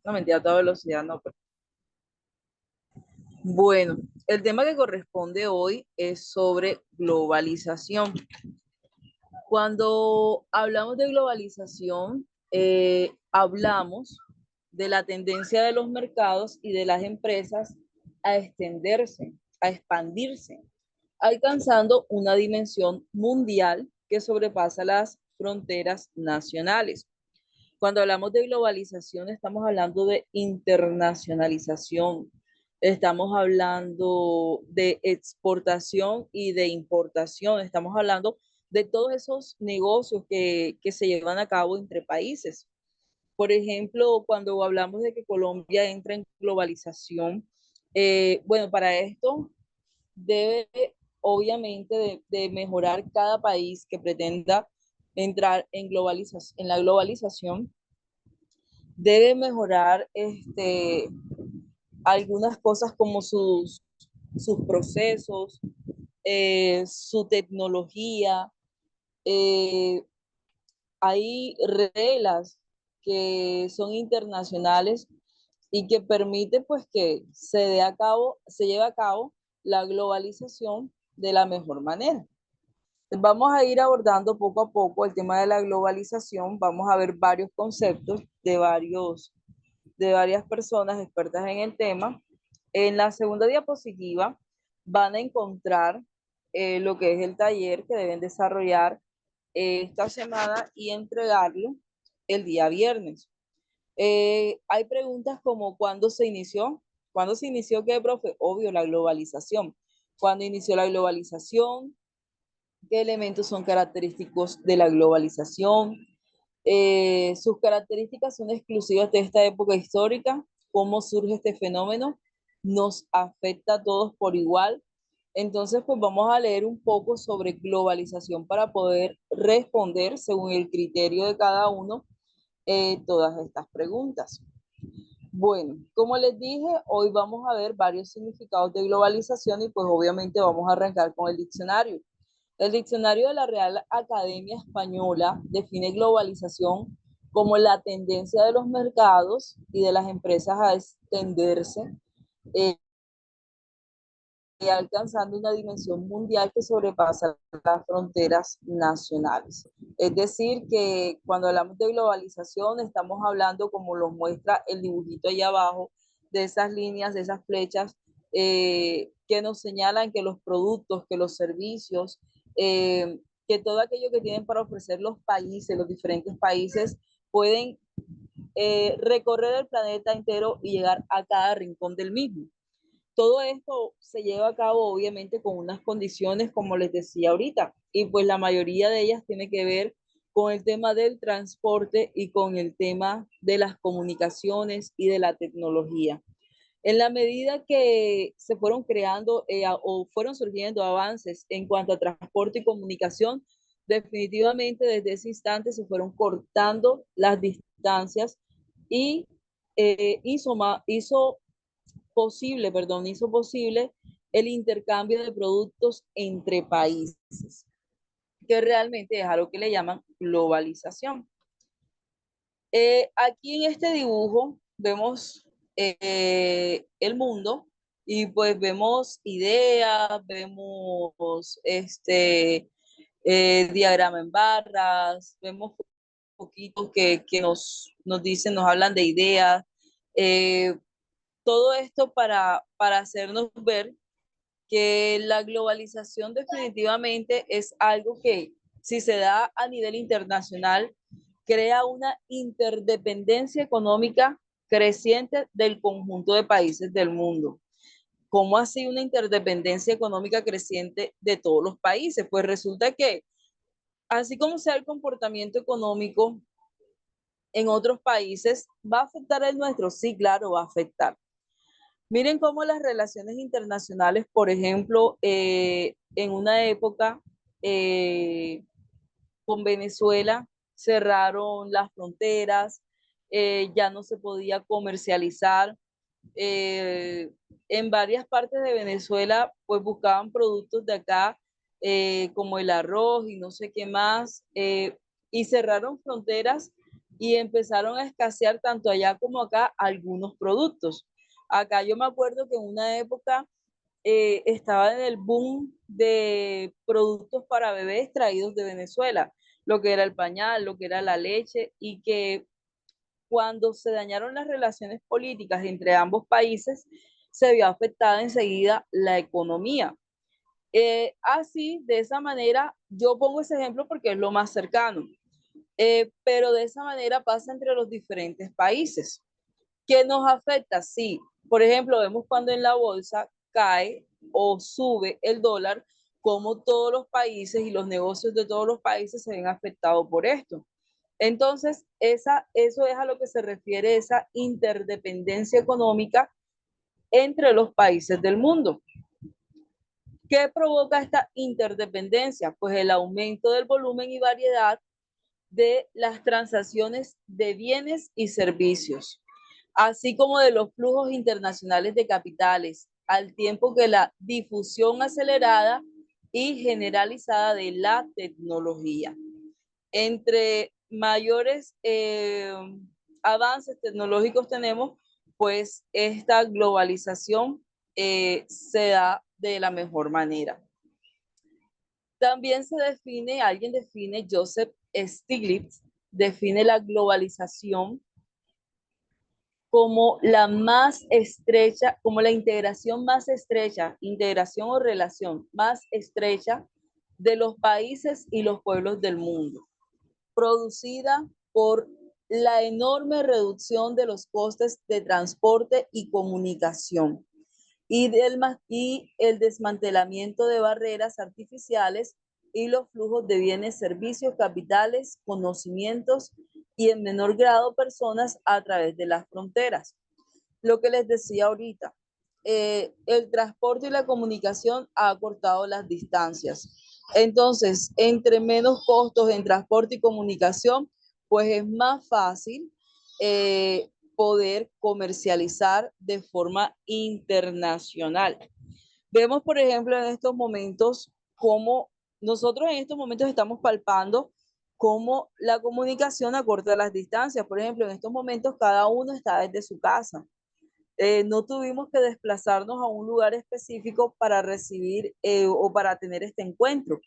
No, mentira, a toda velocidad, no. Bueno, el tema que corresponde hoy es sobre globalización. Cuando hablamos de globalización, hablamos de la tendencia de los mercados y de las empresas a extenderse, a expandirse, alcanzando una dimensión mundial que sobrepasa las fronteras nacionales. Cuando hablamos de globalización, estamos hablando de internacionalización, estamos hablando de exportación y de importación, estamos hablando de todos esos negocios que se llevan a cabo entre países. Por ejemplo, cuando hablamos de que Colombia entra en globalización, bueno, para esto debe obviamente de mejorar cada país que pretenda entrar en la globalización, debe mejorar algunas cosas como sus procesos, su tecnología. Eh, Hay reglas que son internacionales y que permite pues que se lleve a cabo la globalización de la mejor manera. Vamos a ir abordando poco a poco el tema de la globalización, vamos a ver varios conceptos de varias personas expertas en el tema. En la segunda diapositiva van a encontrar lo que es el taller que deben desarrollar esta semana y entregarlo el día viernes. Hay preguntas como ¿cuándo se inició? ¿Cuándo se inició qué, profe? Obvio, la globalización. ¿Cuándo inició la globalización? ¿Qué elementos son característicos de la globalización? Sus características son exclusivas de esta época histórica. ¿Cómo surge este fenómeno? ¿Nos afecta a todos por igual? Entonces, pues vamos a leer un poco sobre globalización para poder responder según el criterio de cada uno todas estas preguntas. Bueno, como les dije, hoy vamos a ver varios significados de globalización y pues obviamente vamos a arrancar con el diccionario. El diccionario de la Real Academia Española define globalización como la tendencia de los mercados y de las empresas a extenderse, eh, alcanzando una dimensión mundial que sobrepasa las fronteras nacionales. Es decir, que cuando hablamos de globalización estamos hablando, como lo muestra el dibujito ahí abajo, de esas líneas, de esas flechas que nos señalan que los productos, que los servicios, que todo aquello que tienen para ofrecer los países, los diferentes países, pueden recorrer el planeta entero y llegar a cada rincón del mismo. Todo esto se lleva a cabo obviamente con unas condiciones, como les decía ahorita, y pues la mayoría de ellas tiene que ver con el tema del transporte y con el tema de las comunicaciones y de la tecnología. En la medida que se fueron creando o fueron surgiendo avances en cuanto a transporte y comunicación, definitivamente desde ese instante se fueron cortando las distancias y hizo posible el intercambio de productos entre países, que realmente es algo que le llaman globalización. Aquí en este dibujo vemos el mundo y pues vemos ideas, vemos diagrama en barras, vemos poquitos que nos dicen, nos hablan de ideas. Eh, Todo esto para hacernos ver que la globalización definitivamente es algo que, si se da a nivel internacional, crea una interdependencia económica creciente del conjunto de países del mundo. ¿Cómo así una interdependencia económica creciente de todos los países? Pues resulta que, así como sea el comportamiento económico en otros países, ¿va a afectar el nuestro? Sí, claro, va a afectar. Miren cómo las relaciones internacionales, por ejemplo, en una época eh, con Venezuela cerraron las fronteras, ya no se podía comercializar. eh, en varias partes de Venezuela, pues buscaban productos de acá, como el arroz y no sé qué más, y cerraron fronteras y empezaron a escasear tanto allá como acá algunos productos. Acá yo me acuerdo que en una época estaba en el boom de productos para bebés traídos de Venezuela, lo que era el pañal, lo que era la leche, y que cuando se dañaron las relaciones políticas entre ambos países, se vio afectada enseguida la economía. Así, de esa manera, yo pongo ese ejemplo porque es lo más cercano, pero de esa manera pasa entre los diferentes países. ¿Qué nos afecta? Sí, por ejemplo, vemos cuando en la bolsa cae o sube el dólar, como todos los países y los negocios de todos los países se ven afectados por esto. Entonces, eso es a lo que se refiere esa interdependencia económica entre los países del mundo. ¿Qué provoca esta interdependencia? Pues el aumento del volumen y variedad de las transacciones de bienes y servicios, así como de los flujos internacionales de capitales, al tiempo que la difusión acelerada y generalizada de la tecnología. Entre mayores avances tecnológicos tenemos, pues esta globalización se da de la mejor manera. También se define, alguien define, Joseph Stiglitz, define la globalización como la más estrecha, como la integración más estrecha, integración o relación más estrecha de los países y los pueblos del mundo, producida por la enorme reducción de los costes de transporte y comunicación y el desmantelamiento de barreras artificiales y los flujos de bienes, servicios, capitales, conocimientos y en menor grado personas a través de las fronteras. Lo que les decía ahorita, el transporte y la comunicación ha acortado las distancias. Entonces, entre menos costos en transporte y comunicación, pues es más fácil poder comercializar de forma internacional. Vemos, por ejemplo, en estos momentos cómo nosotros en estos momentos estamos palpando cómo la comunicación acorta las distancias. Por ejemplo, en estos momentos cada uno está desde su casa. No tuvimos que desplazarnos a un lugar específico para recibir o para tener este encuentro.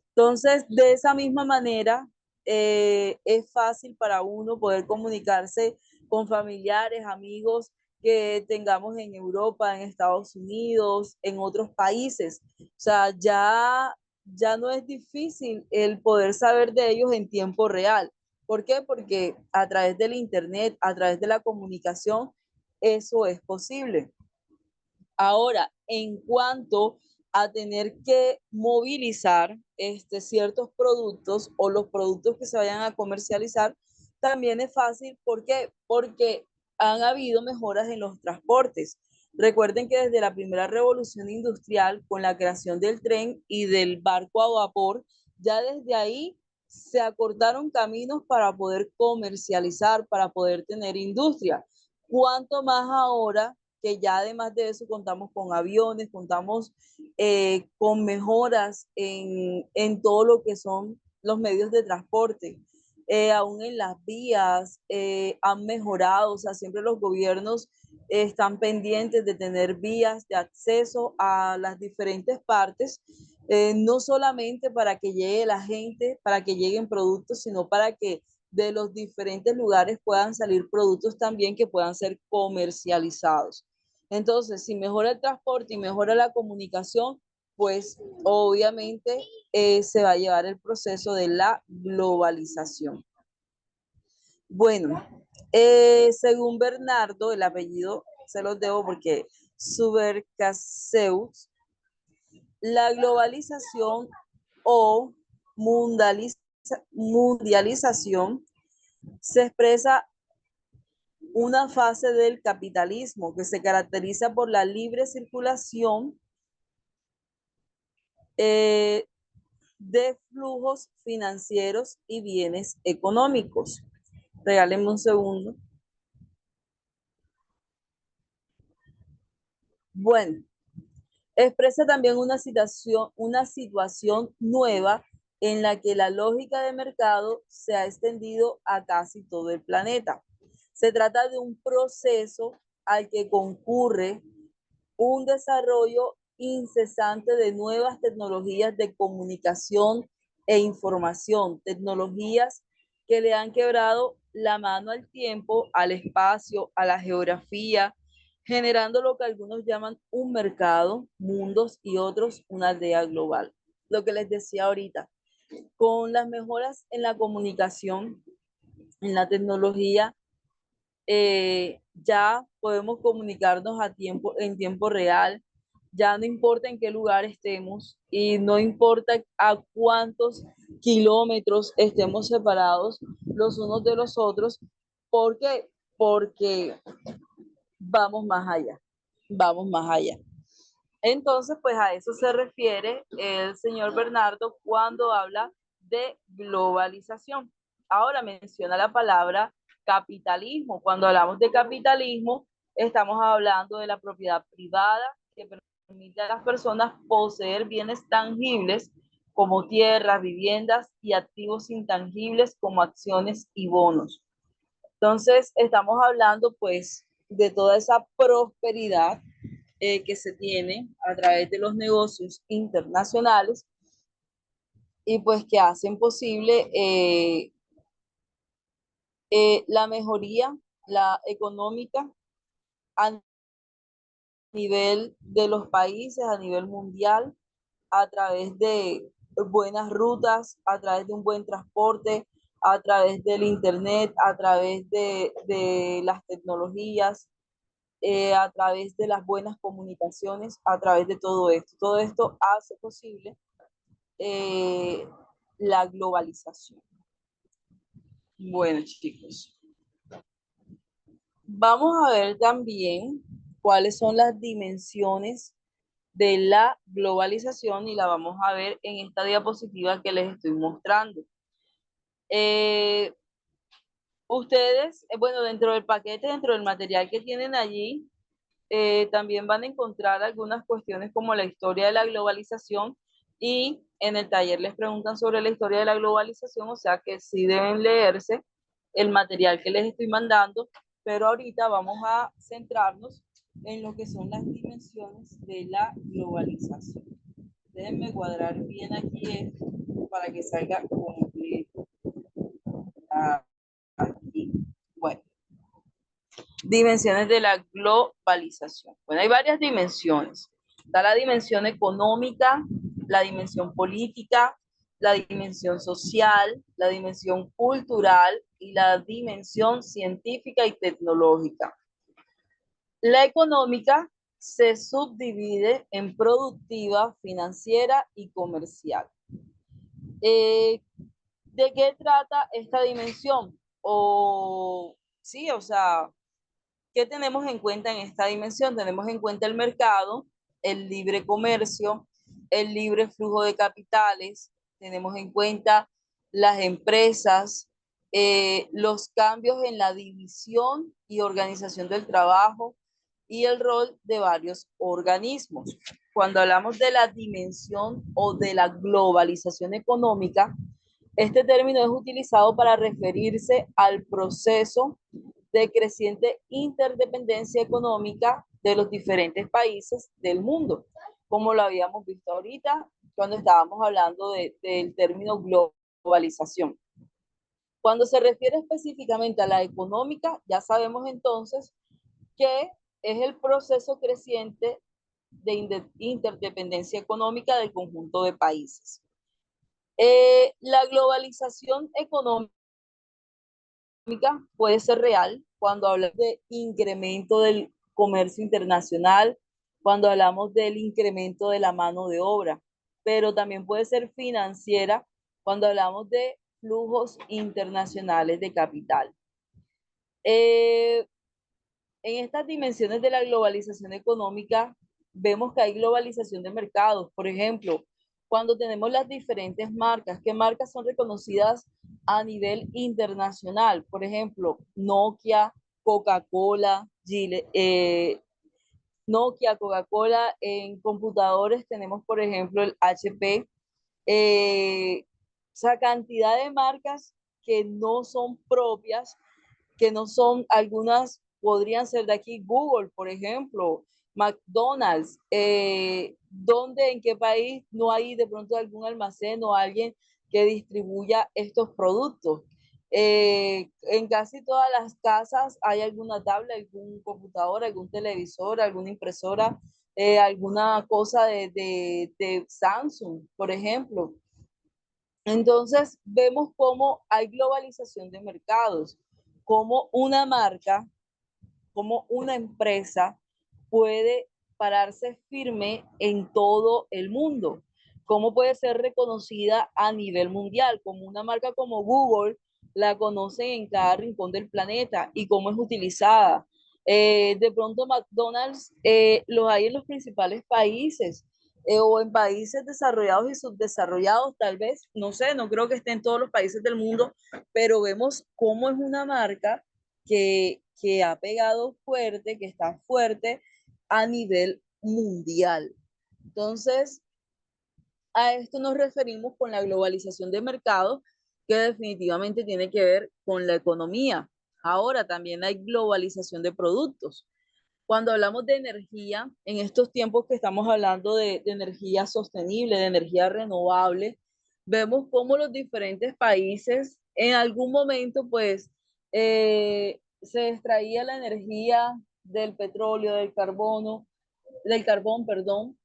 Entonces, de esa misma manera, es fácil para uno poder comunicarse con familiares, amigos que tengamos en Europa, en Estados Unidos, en otros países. O sea, ya no es difícil el poder saber de ellos en tiempo real. ¿Por qué? Porque a través del Internet, a través de la comunicación, eso es posible. Ahora, en cuanto a tener que movilizar ciertos productos o los productos que se vayan a comercializar, también es fácil. ¿Por qué? Porque han habido mejoras en los transportes. Recuerden que desde la primera revolución industrial, con la creación del tren y del barco a vapor, ya desde ahí se acortaron caminos para poder comercializar, para poder tener industria. ¿Cuánto más ahora que ya además de eso contamos con aviones, contamos con mejoras en todo lo que son los medios de transporte? Aún en las vías han mejorado, o sea, siempre los gobiernos están pendientes de tener vías de acceso a las diferentes partes, no solamente para que llegue la gente, para que lleguen productos, sino para que de los diferentes lugares puedan salir productos también que puedan ser comercializados. Entonces, si mejora el transporte y mejora la comunicación, pues obviamente se va a llevar el proceso de la globalización. Bueno, según Bernardo, el apellido se los debo porque Subercaseus, la globalización o mundialización se expresa una fase del capitalismo que se caracteriza por la libre circulación eh, de flujos financieros y bienes económicos. Regálenme un segundo. Bueno, expresa también una situación nueva en la que la lógica de mercado se ha extendido a casi todo el planeta. Se trata de un proceso al que concurre un desarrollo incesante de nuevas tecnologías de comunicación e información, tecnologías que le han quebrado la mano al tiempo, al espacio, a la geografía, generando lo que algunos llaman un mercado, mundos y otros una aldea global. Lo que les decía ahorita, con las mejoras en la comunicación, en la tecnología, ya podemos comunicarnos en tiempo real, ya no importa en qué lugar estemos y no importa a cuántos kilómetros estemos separados los unos de los otros. ¿Por qué? Porque vamos más allá, vamos más allá. Entonces, pues a eso se refiere el señor Bernardo cuando habla de globalización. Ahora menciona la palabra capitalismo. Cuando hablamos de capitalismo, estamos hablando de la propiedad privada que permite a las personas poseer bienes tangibles como tierras, viviendas y activos intangibles como acciones y bonos. Entonces, estamos hablando pues de toda esa prosperidad que se tiene a través de los negocios internacionales y pues que hacen posible la mejoría, la económica a nivel de los países, a nivel mundial, a través de buenas rutas, a través de un buen transporte, a través del internet, a través de las tecnologías, a través de las buenas comunicaciones, a través de todo esto. Todo esto hace posible eh, la globalización. Bueno, chicos, vamos a ver también cuáles son las dimensiones de la globalización y la vamos a ver en esta diapositiva que les estoy mostrando. Eh, Ustedes, bueno, dentro del paquete, dentro del material que tienen allí, también van a encontrar algunas cuestiones como la historia de la globalización y en el taller les preguntan sobre la historia de la globalización, o sea que sí deben leerse el material que les estoy mandando, pero ahorita vamos a centrarnos en lo que son las dimensiones de la globalización. Déjenme cuadrar bien aquí esto para que salga completo. Aquí. Bueno. Dimensiones de la globalización. Bueno, hay varias dimensiones. Está la dimensión económica, la dimensión política, la dimensión social, la dimensión cultural y la dimensión científica y tecnológica. La económica se subdivide en productiva, financiera y comercial. ¿De qué trata esta dimensión? Sí, o sea, ¿qué tenemos en cuenta en esta dimensión? Tenemos en cuenta el mercado, el libre comercio, el libre flujo de capitales, tenemos en cuenta las empresas, los cambios en la división y organización del trabajo y el rol de varios organismos. Cuando hablamos de la dimensión o de la globalización económica, este término es utilizado para referirse al proceso de creciente interdependencia económica de los diferentes países del mundo, como lo habíamos visto ahorita cuando estábamos hablando del término globalización. Cuando se refiere específicamente a la económica, ya sabemos entonces que es el proceso creciente de interdependencia económica del conjunto de países. La globalización económica puede ser real cuando hablamos de incremento del comercio internacional, cuando hablamos del incremento de la mano de obra, pero también puede ser financiera cuando hablamos de flujos internacionales de capital. En estas dimensiones de la globalización económica, vemos que hay globalización de mercados. Por ejemplo, cuando tenemos las diferentes marcas, ¿qué marcas son reconocidas a nivel internacional? Por ejemplo, Nokia, Coca-Cola, Nokia, Coca-Cola. En computadores tenemos, por ejemplo, el HP. sea, cantidad de marcas que no son propias, que no son, algunas podrían ser de aquí, Google, por ejemplo, McDonald's, ¿dónde, en qué país no hay de pronto algún almacén o alguien que distribuya estos productos? En casi todas las casas hay alguna tablet, algún computador, algún televisor, alguna impresora, alguna cosa de Samsung, por ejemplo. Entonces, vemos cómo hay globalización de mercados, cómo una marca, cómo una empresa puede pararse firme en todo el mundo, cómo puede ser reconocida a nivel mundial, como una marca como Google la conocen en cada rincón del planeta y cómo es utilizada. De pronto McDonald's los hay en los principales países, o en países desarrollados y subdesarrollados, tal vez, no sé, no creo que esté en todos los países del mundo, pero vemos cómo es una marca que ha pegado fuerte, que está fuerte a nivel mundial. Entonces, a esto nos referimos con la globalización de mercados, que definitivamente tiene que ver con la economía. Ahora también hay globalización de productos. Cuando hablamos de energía, en estos tiempos que estamos hablando de energía sostenible, de energía renovable, vemos cómo los diferentes países en algún momento, pues, se extraía la energía del petróleo, del carbón, perdón,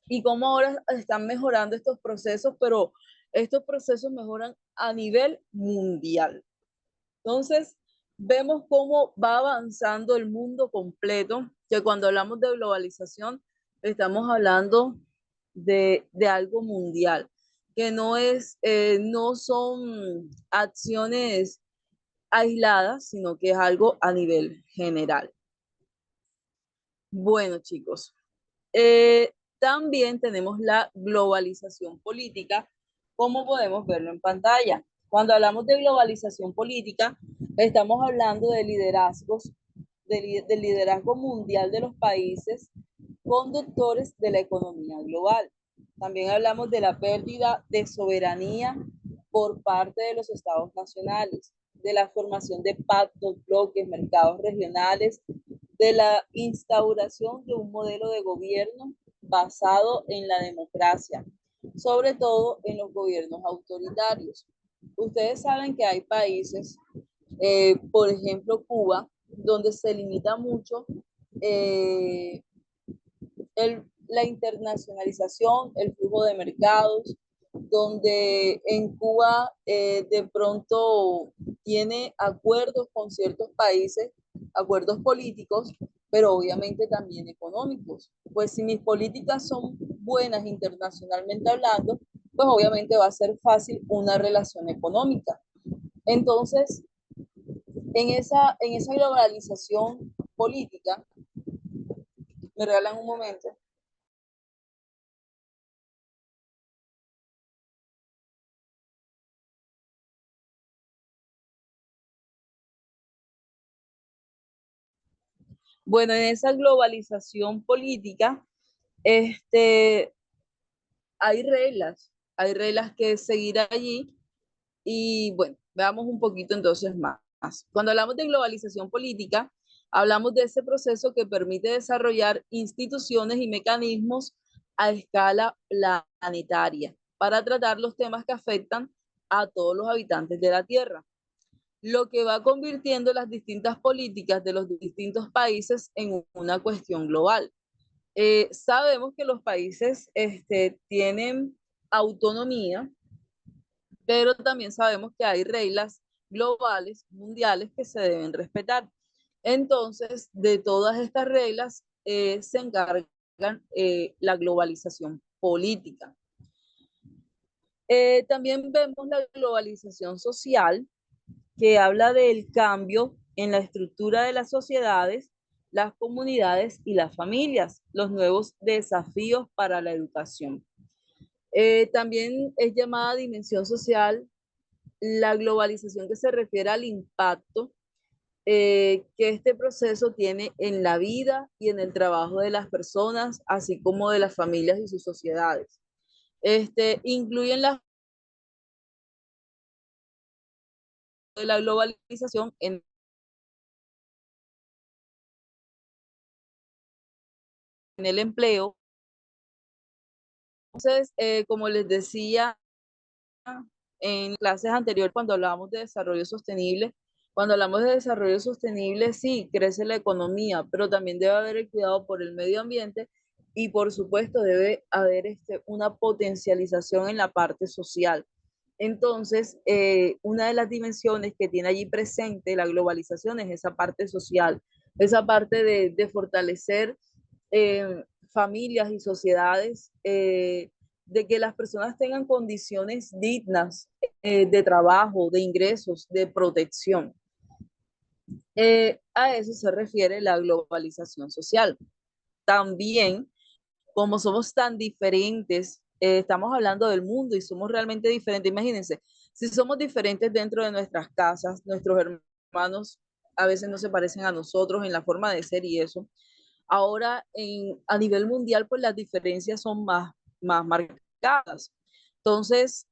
y cómo ahora están mejorando estos procesos, pero estos procesos mejoran a nivel mundial. Entonces, vemos cómo va avanzando el mundo completo, que cuando hablamos de globalización, estamos hablando de algo mundial, que no son acciones aisladas, sino que es algo a nivel general. Bueno, chicos, también tenemos la globalización política, como podemos verlo en pantalla. Cuando hablamos de globalización política, estamos hablando de liderazgos, del liderazgo mundial de los países conductores de la economía global. También hablamos de la pérdida de soberanía por parte de los estados nacionales, de la formación de pactos, bloques, mercados regionales, de la instauración de un modelo de gobierno basado en la democracia, sobre todo en los gobiernos autoritarios. Ustedes saben que hay países, por ejemplo Cuba, donde se limita mucho eh, la internacionalización, el flujo de mercados, donde en Cuba de pronto tiene acuerdos con ciertos países, acuerdos políticos, pero obviamente también económicos. Pues si mis políticas son buenas internacionalmente hablando, pues obviamente va a ser fácil una relación económica. Entonces, en esa globalización política, me regalan un momento. Bueno, en esa globalización política, este, hay reglas que seguir allí y bueno, veamos un poquito entonces más. Cuando hablamos de globalización política, hablamos de ese proceso que permite desarrollar instituciones y mecanismos a escala planetaria para tratar los temas que afectan a todos los habitantes de la Tierra, lo que va convirtiendo las distintas políticas de los distintos países en una cuestión global. Sabemos que los países tienen autonomía, pero también sabemos que hay reglas globales, mundiales, que se deben respetar. Entonces, de todas estas reglas se encargan la globalización política. También vemos la globalización social, que habla del cambio en la estructura de las sociedades, las comunidades y las familias, los nuevos desafíos para la educación. También es llamada dimensión social la globalización, que se refiere al impacto que este proceso tiene en la vida y en el trabajo de las personas, así como de las familias y sus sociedades. Incluyen las de la globalización en el empleo. Entonces, como les decía en clases anteriores cuando hablábamos de desarrollo sostenible, cuando hablamos de desarrollo sostenible, sí, crece la economía, pero también debe haber el cuidado por el medio ambiente y por supuesto debe haber una potencialización en la parte social. Entonces, una de las dimensiones que tiene allí presente la globalización es esa parte social, esa parte de fortalecer familias y sociedades, de que las personas tengan condiciones dignas de trabajo, de ingresos, de protección. A eso se refiere la globalización social. También, como somos tan diferentes, estamos hablando del mundo y somos realmente diferentes. Imagínense, si somos diferentes dentro de nuestras casas, nuestros hermanos a veces no se parecen a nosotros en la forma de ser y eso. Ahora, a nivel mundial, pues las diferencias son más marcadas. Entonces,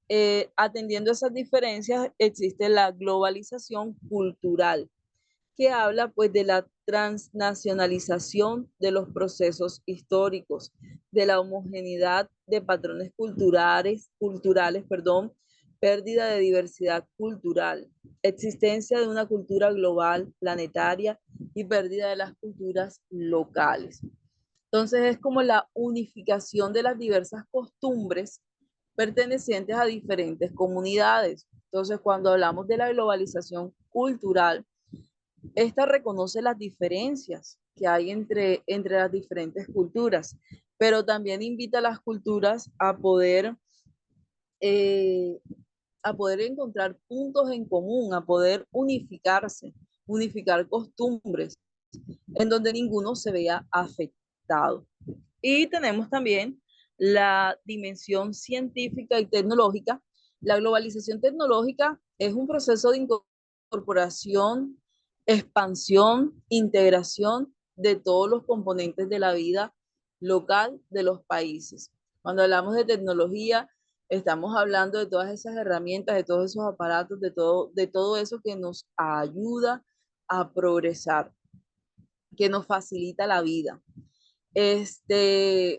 atendiendo a esas diferencias, existe la globalización cultural, que habla pues de la transnacionalización de los procesos históricos, de la homogeneidad de patrones culturales, perdón, pérdida de diversidad cultural, existencia de una cultura global, planetaria y pérdida de las culturas locales. Entonces es como la unificación de las diversas costumbres pertenecientes a diferentes comunidades. Entonces, cuando hablamos de la globalización cultural, esta reconoce las diferencias que hay entre las diferentes culturas, pero también invita a las culturas eh, a poder encontrar puntos en común, a poder unificarse, unificar costumbres, en donde ninguno se vea afectado. Y tenemos también la dimensión científica y tecnológica. La globalización tecnológica es un proceso de incorporación, expansión, integración de todos los componentes de la vida local de los países. Cuando hablamos de tecnología, estamos hablando de todas esas herramientas, de todos esos aparatos, de todo eso que nos ayuda a progresar, que nos facilita la vida.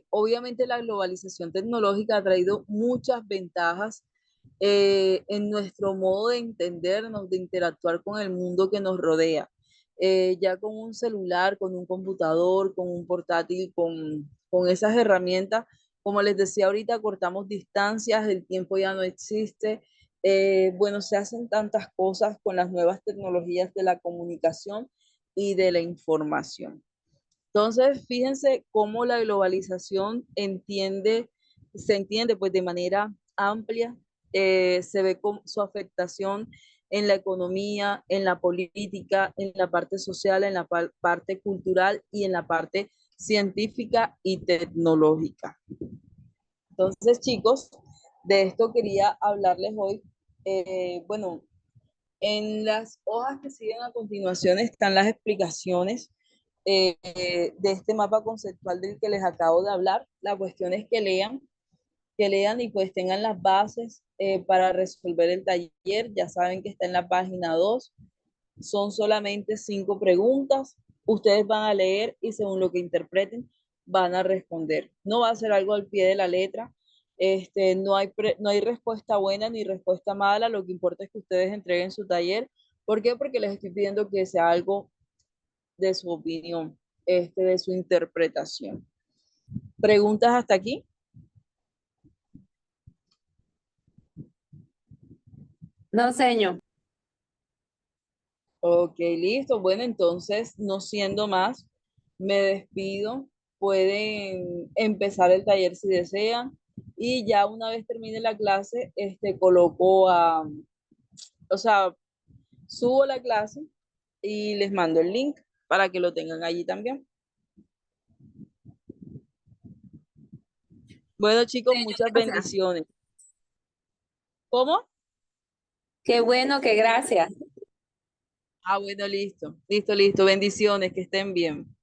Obviamente la globalización tecnológica ha traído muchas ventajas en nuestro modo de entendernos, de interactuar con el mundo que nos rodea. Ya con un celular, con un computador, con un portátil, con esas herramientas, como les decía ahorita, cortamos distancias, el tiempo ya no existe. Bueno, se hacen tantas cosas con las nuevas tecnologías de la comunicación y de la información. Entonces, fíjense cómo la globalización se entiende pues de manera amplia, se ve con su afectación en la economía, en la política, en la parte social, en la parte cultural y en la parte científica y tecnológica. Entonces, chicos, de esto quería hablarles hoy. Bueno, en las hojas que siguen a continuación están las explicaciones de este mapa conceptual del que les acabo de hablar. La cuestión es que lean y pues tengan las bases para resolver el taller. Ya saben que está en la página 2. Son solamente 5 preguntas. Ustedes van a leer y según lo que interpreten van a responder. No va a ser algo al pie de la letra. No hay respuesta buena ni respuesta mala. Lo que importa es que ustedes entreguen su taller. ¿Por qué? Porque les estoy pidiendo que sea algo de su opinión, de su interpretación. ¿Preguntas hasta aquí? No, señor. Ok, listo. Bueno, entonces, no siendo más, me despido. Pueden empezar el taller si desean. Y ya una vez termine la clase, o sea, subo la clase y les mando el link para que lo tengan allí también. Bueno, chicos, Señor, muchas gracias. bendiciones. ¿Cómo? Qué bueno, que gracias. Ah, bueno, listo. Listo, listo. Bendiciones, que estén bien.